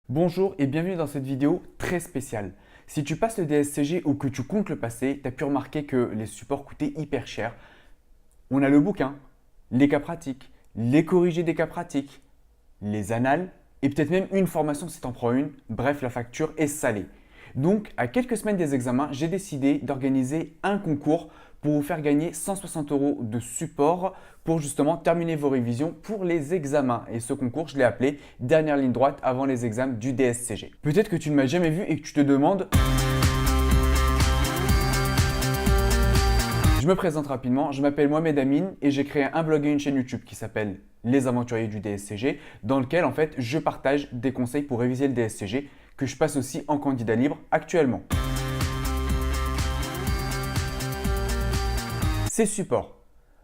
Bonjour et bienvenue dans cette vidéo très spéciale. Si tu passes le DSCG ou que tu comptes le passer, tu as pu remarquer que les supports coûtaient hyper cher. On a le bouquin, les cas pratiques, les corrigés des cas pratiques, les annales et peut-être même une formation si tu en prends une. Bref, la facture est salée. Donc, à quelques semaines des examens, j'ai décidé d'organiser un concours pour vous faire gagner 160 € de support pour justement terminer vos révisions pour les examens. Et ce concours, je l'ai appelé dernière ligne droite avant les examens du DSCG. Peut-être que tu ne m'as jamais vu et que tu te demandes. Je me présente rapidement, je m'appelle Mohamed Amin et j'ai créé un blog et une chaîne YouTube qui s'appelle Les Aventuriers du DSCG, dans lequel en fait je partage des conseils pour réviser le DSCG que je passe aussi en candidat libre actuellement. Ces supports.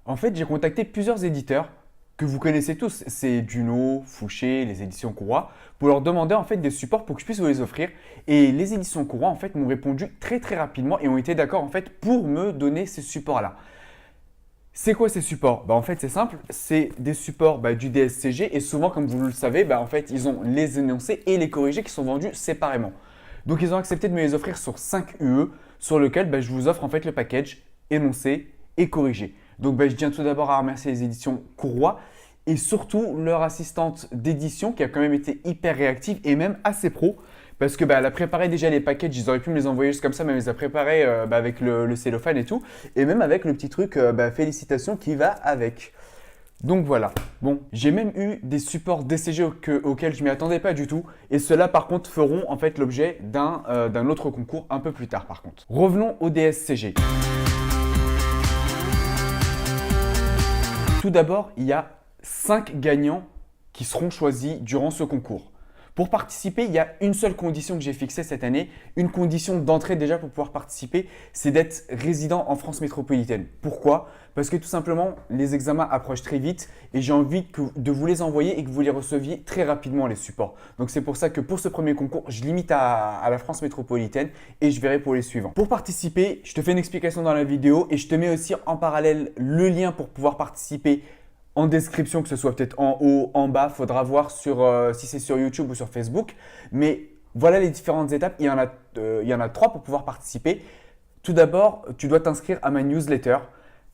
En fait, j'ai contacté plusieurs éditeurs que vous connaissez tous, c'est Duno, Fouché, les éditions Courroy, pour leur demander en fait des supports pour que je puisse vous les offrir. Et les éditions Courroy en fait m'ont répondu très rapidement et ont été d'accord en fait pour me donner ces supports-là. C'est quoi ces supports? En fait, c'est simple, c'est des supports du DSCG et souvent, comme vous le savez, en fait, ils ont les énoncés et les corrigés qui sont vendus séparément. Donc, ils ont accepté de me les offrir sur 5 UE, sur lequel je vous offre en fait le package énoncé et corrigé. Donc, je tiens tout d'abord à remercier les éditions Courroy et surtout leur assistante d'édition qui a quand même été hyper réactive et même assez pro. Parce que elle a préparé déjà les packages, ils auraient pu me les envoyer juste comme ça, mais elle les a préparés avec le cellophane et tout. Et même avec le petit truc félicitations qui va avec. Donc voilà. Bon, j'ai même eu des supports DCG auxquels je ne m'y attendais pas du tout. Et ceux-là par contre feront en fait l'objet d'un autre concours un peu plus tard par contre. Revenons au DSCG. Tout d'abord, il y a 5 gagnants qui seront choisis durant ce concours. Pour participer, il y a une seule condition que j'ai fixée cette année, une condition d'entrée déjà pour pouvoir participer, c'est d'être résident en France métropolitaine. Pourquoi? Parce que tout simplement, les examens approchent très vite et j'ai envie de vous les envoyer et que vous les receviez très rapidement les supports. Donc c'est pour ça que pour ce premier concours, je limite à la France métropolitaine et je verrai pour les suivants. Pour participer, je te fais une explication dans la vidéo et je te mets aussi en parallèle le lien pour pouvoir participer en description, que ce soit peut-être en haut, en bas, il faudra voir si c'est sur YouTube ou sur Facebook. Mais voilà les différentes étapes, il y en a 3 pour pouvoir participer. Tout d'abord, tu dois t'inscrire à ma newsletter.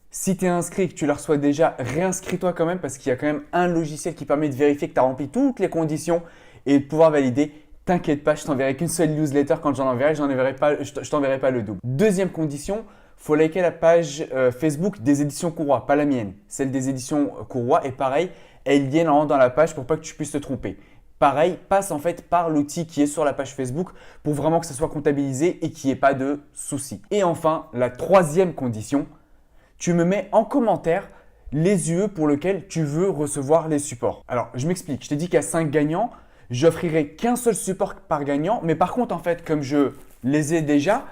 Si tu es inscrit et que tu la reçois déjà, réinscris-toi quand même parce qu'il y a quand même un logiciel qui permet de vérifier que tu as rempli toutes les conditions et de pouvoir valider. T'inquiète pas, je t'enverrai qu'une seule newsletter quand j'en enverrai, je t'enverrai pas le double. Deuxième condition, faut liker la page Facebook des éditions Courroy, pas la mienne. Celle des éditions Courroy est pareil, elle est liée dans la page pour pas que tu puisses te tromper. Pareil, passe en fait par l'outil qui est sur la page Facebook pour vraiment que ça soit comptabilisé et qu'il n'y ait pas de soucis. Et enfin, la troisième condition, tu me mets en commentaire les UE pour lesquels tu veux recevoir les supports. Alors, je m'explique, je t'ai dit qu'il y a 5 gagnants, j'offrirai qu'un seul support par gagnant, mais par contre, en fait, comme je les ai déjà,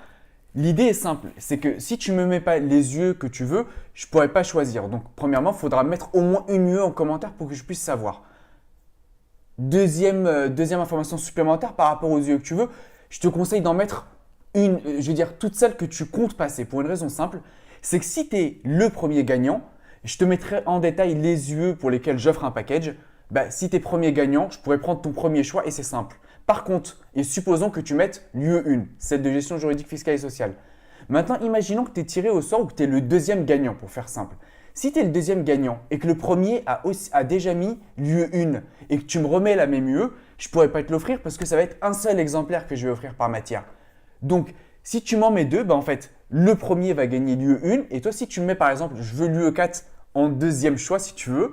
l'idée est simple, c'est que si tu ne me mets pas les UE que tu veux, je ne pourrai pas choisir. Donc, premièrement, il faudra mettre au moins une UE en commentaire pour que je puisse savoir. Deuxième information supplémentaire par rapport aux UE que tu veux, je te conseille d'en mettre une, je veux dire, toutes celles que tu comptes passer pour une raison simple, c'est que si tu es le premier gagnant, je te mettrai en détail les UE pour lesquels j'offre un package. Si tu es premier gagnant, je pourrais prendre ton premier choix et c'est simple. Par contre, et supposons que tu mettes l'UE 1, celle de gestion juridique, fiscale et sociale. Maintenant, imaginons que tu es tiré au sort ou que tu es le deuxième gagnant pour faire simple. Si tu es le deuxième gagnant et que le premier a déjà mis l'UE 1 et que tu me remets la même UE, je ne pourrais pas te l'offrir parce que ça va être un seul exemplaire que je vais offrir par matière. Donc, si tu m'en mets deux, en fait, le premier va gagner l'UE 1 et toi, si tu me mets par exemple, je veux l'UE 4 en deuxième choix si tu veux,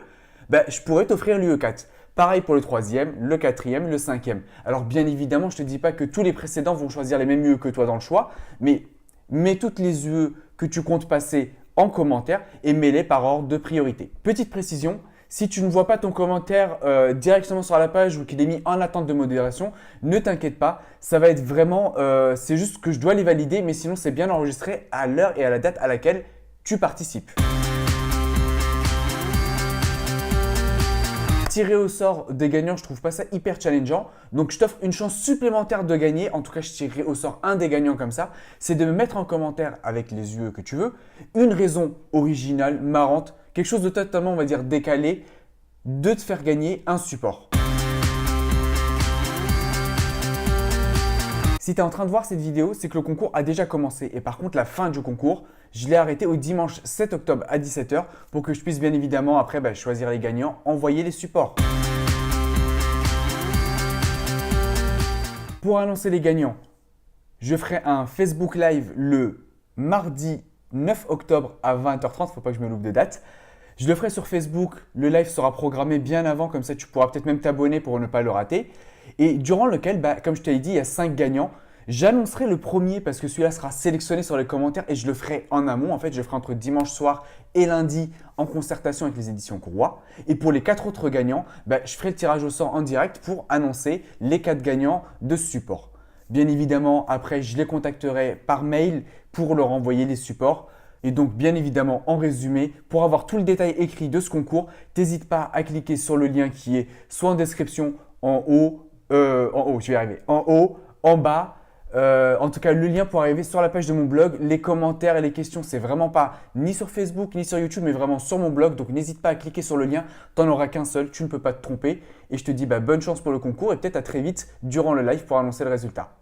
je pourrais t'offrir l'UE 4. Pareil pour le troisième, le quatrième, le cinquième. Alors bien évidemment, je ne te dis pas que tous les précédents vont choisir les mêmes UE que toi dans le choix, mais mets toutes les UE que tu comptes passer en commentaire et mets-les par ordre de priorité. Petite précision, si tu ne vois pas ton commentaire directement sur la page ou qu'il est mis en attente de modération, ne t'inquiète pas, ça va être vraiment, c'est juste que je dois les valider, mais sinon c'est bien enregistré à l'heure et à la date à laquelle tu participes. Tirer au sort des gagnants, je trouve pas ça hyper challengeant. Donc, je t'offre une chance supplémentaire de gagner. En tout cas, je tirerai au sort un des gagnants comme ça. C'est de me mettre en commentaire avec les UE que tu veux, une raison originale, marrante, quelque chose de totalement, on va dire, décalé, de te faire gagner un support. Si tu es en train de voir cette vidéo, c'est que le concours a déjà commencé. Et par contre, la fin du concours, je l'ai arrêté au dimanche 7 octobre à 17 h pour que je puisse bien évidemment après choisir les gagnants, envoyer les supports. Pour annoncer les gagnants, je ferai un Facebook Live le mardi 9 octobre à 20h30, faut pas que je me loupe de date. Je le ferai sur Facebook, le live sera programmé bien avant, comme ça tu pourras peut-être même t'abonner pour ne pas le rater. Et durant lequel, comme je t'ai dit, il y a 5 gagnants. J'annoncerai le premier parce que celui-là sera sélectionné sur les commentaires et je le ferai en amont. En fait, je le ferai entre dimanche soir et lundi en concertation avec les éditions Courroie. Et pour les 4 autres gagnants, je ferai le tirage au sort en direct pour annoncer les 4 gagnants de ce support. Bien évidemment, après, je les contacterai par mail pour leur envoyer les supports. Et donc, bien évidemment, en résumé, pour avoir tout le détail écrit de ce concours, n'hésite pas à cliquer sur le lien qui est soit en description, en haut, en bas. En tout cas, le lien pour arriver sur la page de mon blog. Les commentaires et les questions, c'est vraiment pas ni sur Facebook ni sur YouTube, mais vraiment sur mon blog. Donc, n'hésite pas à cliquer sur le lien. Tu n'en auras qu'un seul, tu ne peux pas te tromper. Et je te dis bonne chance pour le concours et peut-être à très vite durant le live pour annoncer le résultat.